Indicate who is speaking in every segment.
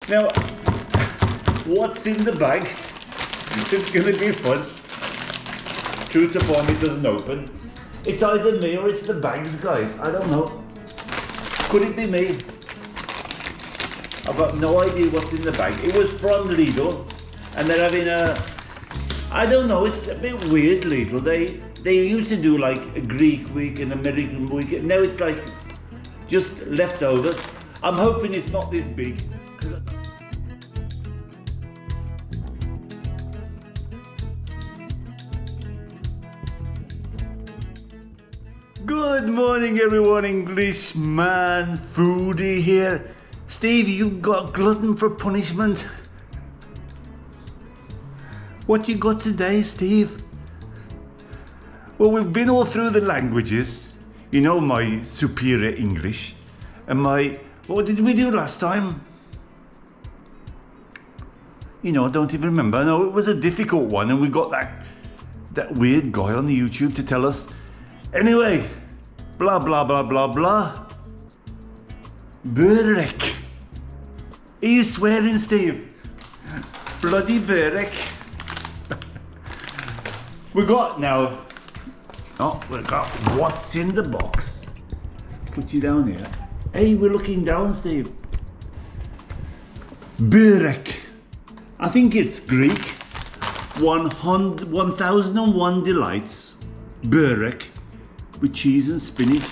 Speaker 1: Now, what's in the bag? It's gonna be fun. True to form, it doesn't open. It's either me or it's the bags, guys. I don't know. Could it be me? I've got no idea what's in the bag. It was from Lidl, and they're having a, I don't know, it's a bit weird, Lidl. They used to do like a Greek week, an American week. Now it's like just leftovers. I'm hoping it's not this big. Good morning, everyone. Englishman foodie here. Steve, you got glutton for punishment. What you got today, Steve? Well, we've been all through the languages. You know my superior English. And what did we do last time? You know, I don't even remember. No, it was a difficult one, and we got that weird guy on the YouTube to tell us. Anyway, blah, blah, blah, blah, blah. BUREK. Are you swearing, Steve? Bloody BUREK. We got what's in the box. Put you down here. Hey, we're looking down, Steve. BUREK. I think it's Greek. 1001 delights. BUREK. With cheese and spinach.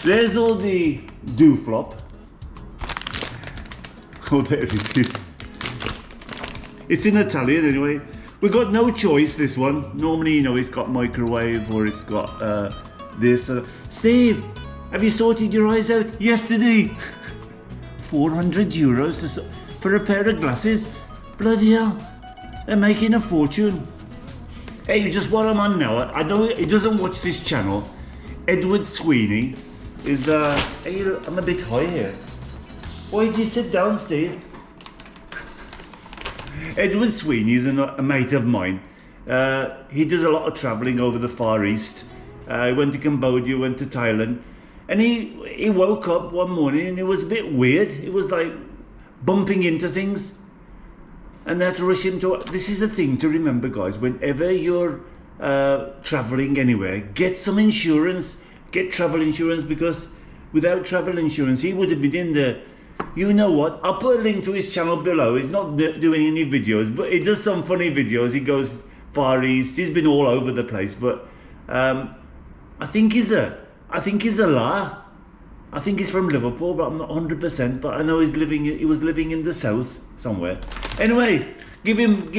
Speaker 1: There's all the dooflop. Oh, there it is. It's in Italian anyway. We got no choice this one. Normally, you know, it's got microwave or it's got this. Steve, have you sorted your eyes out? Yesterday. 400 euros for a pair of glasses. Bloody hell. They're making a fortune. Hey, just what I'm on now, I know he doesn't watch this channel. Edward Sweeney is, hey, I'm a bit high here. Why did you sit down, Steve? Edward Sweeney is a mate of mine. He does a lot of travelling over the Far East. He went to Cambodia, went to Thailand. And he woke up one morning and it was a bit weird. It was like bumping into things. And they had to rush him to... This is the thing to remember, guys. Whenever you're travelling anywhere, get some insurance. Get travel insurance, because without travel insurance, he would have been in the... You know what? I'll put a link to his channel below. He's not doing any videos, but he does some funny videos. He goes Far East. He's been all over the place. But I think he's a liar. I think he's from Liverpool, but I'm not 100%. But I know he was living in the south somewhere. Anyway, give him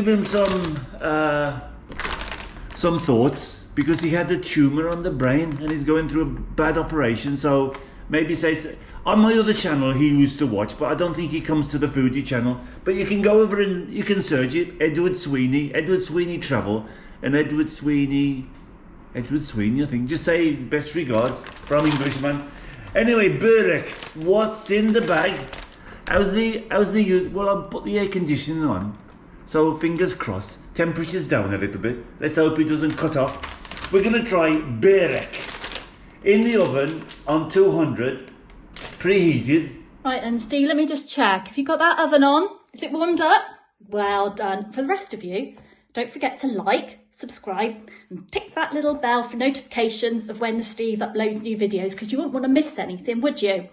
Speaker 1: some thoughts, because he had a tumour on the brain and he's going through a bad operation. So maybe say on my other channel he used to watch, but I don't think he comes to the foodie channel. But you can go over and you can search it. Edward Sweeney Travel, and Edward Sweeney, I think. Just say best regards from Englishman. Anyway, BUREK, what's in the bag? How's the well, I'll put the air conditioning on, so fingers crossed. Temperature's down a little bit. Let's hope it doesn't cut off. We're gonna try BUREK in the oven on 200, preheated.
Speaker 2: Right then, Steve, let me just check. Have you got that oven on? Is it warmed up? Well done. For the rest of you, don't forget to like, subscribe, and tick that little bell for notifications of when Steve uploads new videos, because you wouldn't want to miss anything, would you?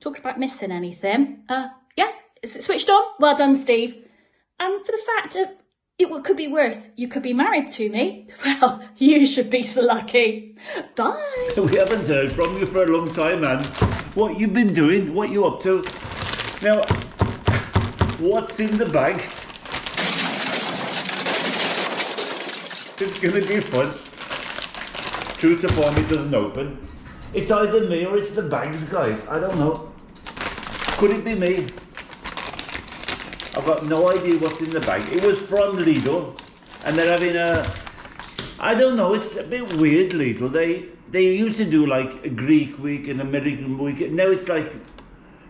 Speaker 2: Talking about missing anything, yeah, is it switched on? Well done, Steve. And for the fact of it could be worse, you could be married to me. Well, you should be so lucky. Bye.
Speaker 1: We haven't heard from you for a long time, man. What you been doing? What you up to? Now, what's in the bag? It's gonna be fun. True to form, it doesn't open. It's either me or it's the bags, guys. I don't know. Could it be me? I've got no idea what's in the bag. It was from Lidl, and they're having a... I don't know, it's a bit weird, Lidl. They used to do like a Greek week, an American week. Now it's like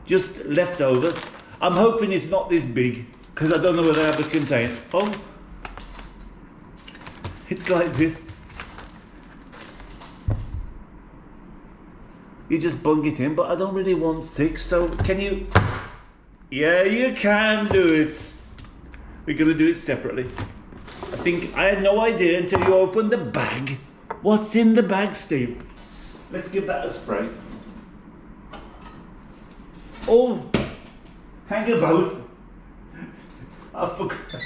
Speaker 1: just leftovers. I'm hoping it's not this big, because I don't know whether I have a container. Oh, it's like this. You just bung it in, but I don't really want 6, so can you Yeah, you can do it. We're gonna do it separately. I think I had no idea until you opened the bag. What's in the bag, Steve? Let's give that a spray. Oh, hang about. I forgot.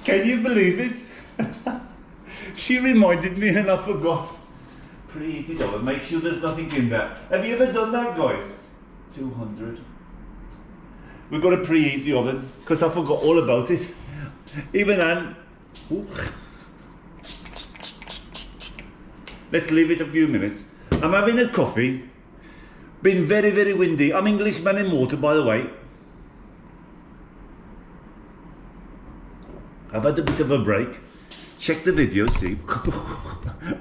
Speaker 1: Can you believe it? She reminded me and I forgot. Preheat it over, make sure there's nothing in there. Have you ever done that, guys? 200. We've got to preheat the oven because I forgot all about it. Even Anne. Ooh. Let's leave it a few minutes. I'm having a coffee. Been very, very windy. I'm Englishman in water, by the way. I've had a bit of a break. Check the video, Steve.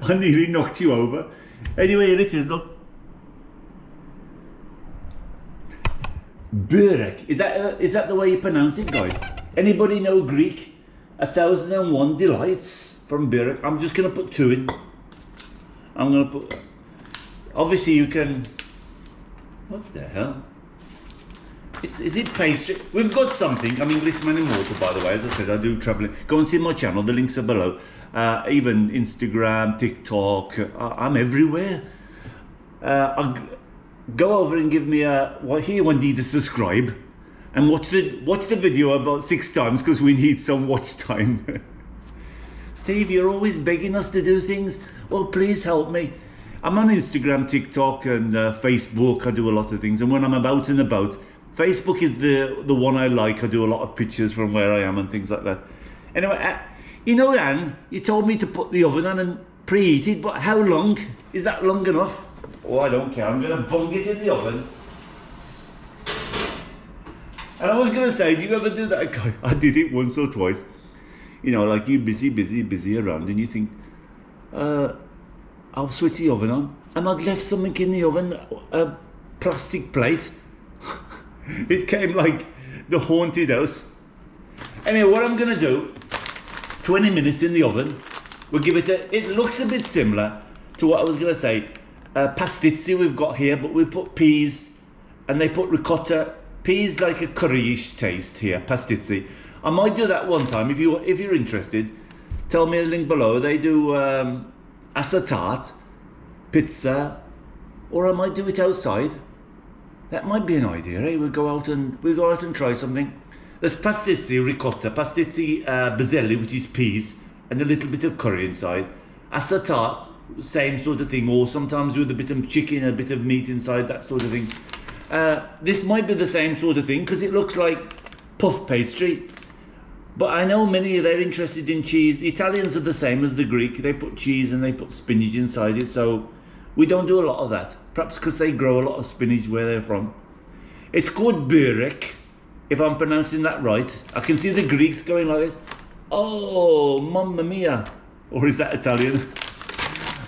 Speaker 1: I nearly knocked you over. Anyway, here it is, look. BUREK. Is that the way you pronounce it, guys? Anybody know Greek? 1001 delights from BUREK. I'm just going to put 2 in. I'm going to put... Obviously, you can... What the hell? Is it pastry? We've got something. I'm Englishman in water, by the way. As I said, I do traveling. Go and see my channel. The links are below. Even Instagram, TikTok. I'm everywhere. Go over and give me a... Well, here you need to subscribe. And watch the video about 6 times because we need some watch time. Steve, you're always begging us to do things. Well, please help me. I'm on Instagram, TikTok and Facebook. I do a lot of things. And when I'm out and about... Facebook is the one I like. I do a lot of pictures from where I am and things like that. Anyway, you know, Anne, you told me to put the oven on and preheat it, but how long? Is that long enough? Oh, I don't care. I'm going to bung it in the oven. And I was going to say, do you ever do that? I did it once or twice. You know, like you busy around and you think, I'll switch the oven on. And I'd left something in the oven, a plastic plate. It came like the haunted house. Anyway, what I'm going to do, 20 minutes in the oven. We'll give it it looks a bit similar to what I was going to say. Pastizzi we've got here, but we put peas and they put ricotta. Peas like a curryish taste here, pastizzi. I might do that one time if you're interested. Tell me a link below. They do acetate, pizza, or I might do it outside. That might be an idea, eh? We'll go out and try something. There's pastizzi ricotta, pastizzi bazzelli, which is peas, and a little bit of curry inside. Acetate, same sort of thing, or sometimes with a bit of chicken, a bit of meat inside, that sort of thing. This might be the same sort of thing because it looks like puff pastry. But I know many, they're interested in cheese. The Italians are the same as the Greek. They put cheese and they put spinach inside it. So we don't do a lot of that. Perhaps because they grow a lot of spinach where they're from. It's called BUREK, if I'm pronouncing that right. I can see the Greeks going like this. Oh, mamma mia. Or is that Italian?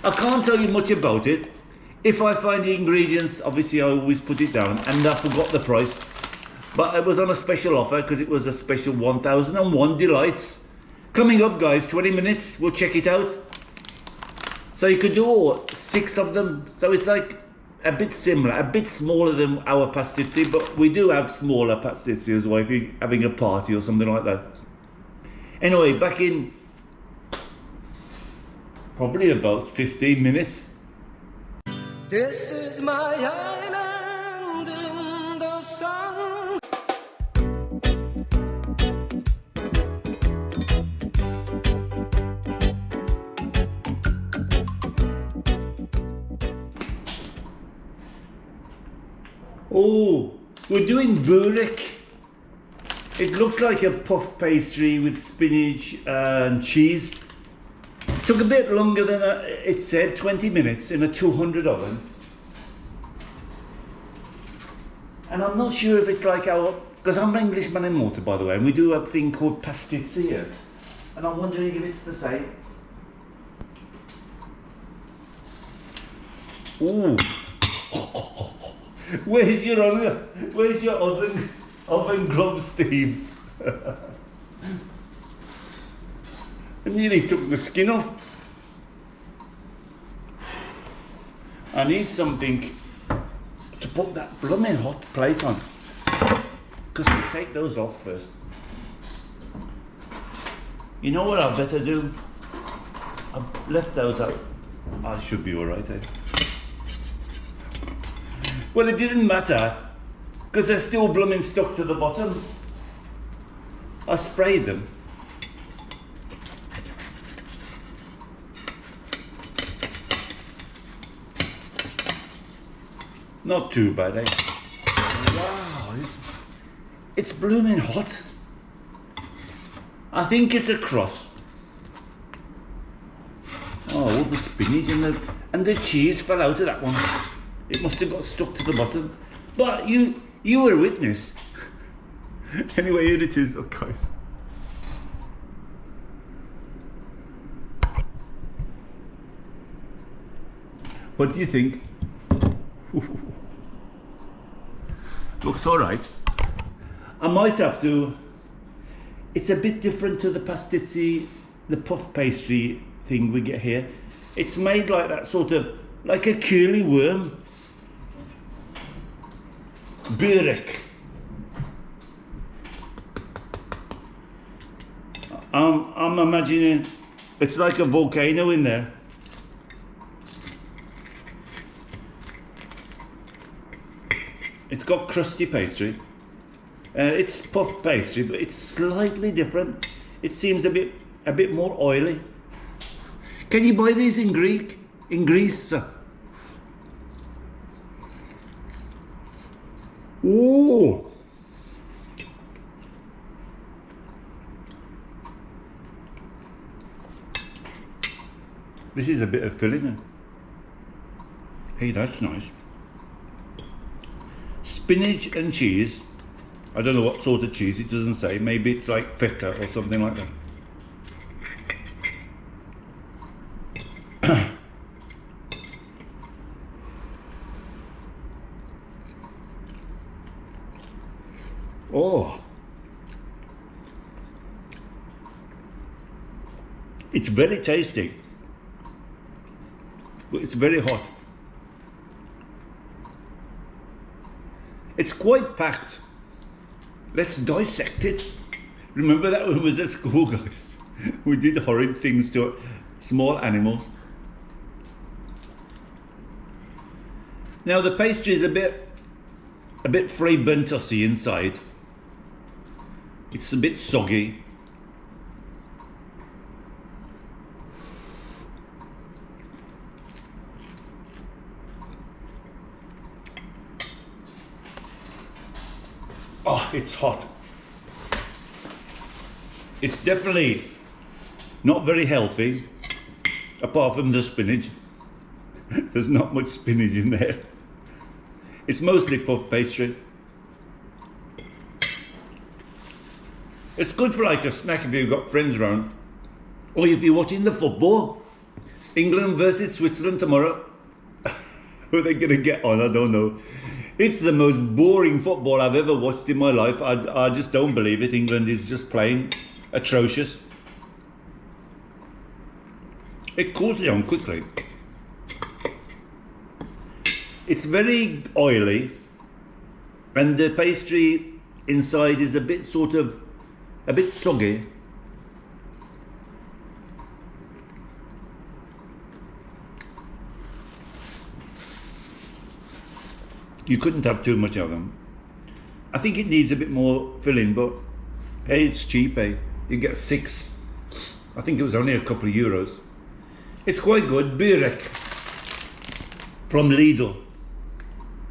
Speaker 1: I can't tell you much about it. If I find the ingredients, obviously I always put it down. And I forgot the price. But it was on a special offer because it was a special 1001 delights. Coming up, guys, 20 minutes. We'll check it out. So you could do 6 of them. So it's like a bit similar, a bit smaller than our pastizzi, but we do have smaller pastizzi as well if you're having a party or something like that. Anyway, back in probably about 15 minutes.
Speaker 3: This is my island in the sun.
Speaker 1: Oh, we're doing BUREK. It looks like a puff pastry with spinach and cheese. Took a bit longer than it said, 20 minutes in a 200 oven. And I'm not sure if it's like our, because I'm an Englishman in water, by the way, and we do a thing called pastizzi here. And I'm wondering if it's the same. Ooh. Where's your oven glove, Steve? I nearly took the skin off. I need something to put that blooming hot plate on. Because we take those off first. You know what I better do? I've left those out. I should be alright, eh? Well, it didn't matter, because they're still blooming stuck to the bottom. I sprayed them. Not too bad, eh? Wow, it's blooming hot. I think it's a cross. Oh, all the spinach and the cheese fell out of that one. It must have got stuck to the bottom. But you were a witness. Anyway, here it is, look guys. What do you think? Looks alright. I might have to. It's a bit different to the pastizzi, the puff pastry thing we get here. It's made like that sort of, like a curly worm. BUREK. I'm imagining it's like a volcano in there. It's got crusty pastry. It's puff pastry, but it's slightly different. It seems a bit more oily. Can you buy these in Greece? Oh! This is a bit of filling. Hey, that's nice. Spinach and cheese. I don't know what sort of cheese, it doesn't say. Maybe it's like feta or something like that. Oh. It's very tasty. But it's very hot. It's quite packed. Let's dissect it. Remember that when we was at school, guys? We did horrid things to small animals. Now the pastry is a bit fragmentousy inside. It's a bit soggy. Oh, it's hot. It's definitely not very healthy, apart from the spinach. There's not much spinach in there. It's mostly puff pastry. It's good for like a snack if you've got friends around. Or if you're watching the football. England versus Switzerland tomorrow. Who are they going to get on? I don't know. It's the most boring football I've ever watched in my life. I just don't believe it. England is just playing atrocious. It cools down quickly. It's very oily, and the pastry inside is a bit soggy. You couldn't have too much of them. I think it needs a bit more filling, but hey, it's cheap, eh? You get 6. I think it was only a couple of euros. It's quite good. BUREK from Lidl.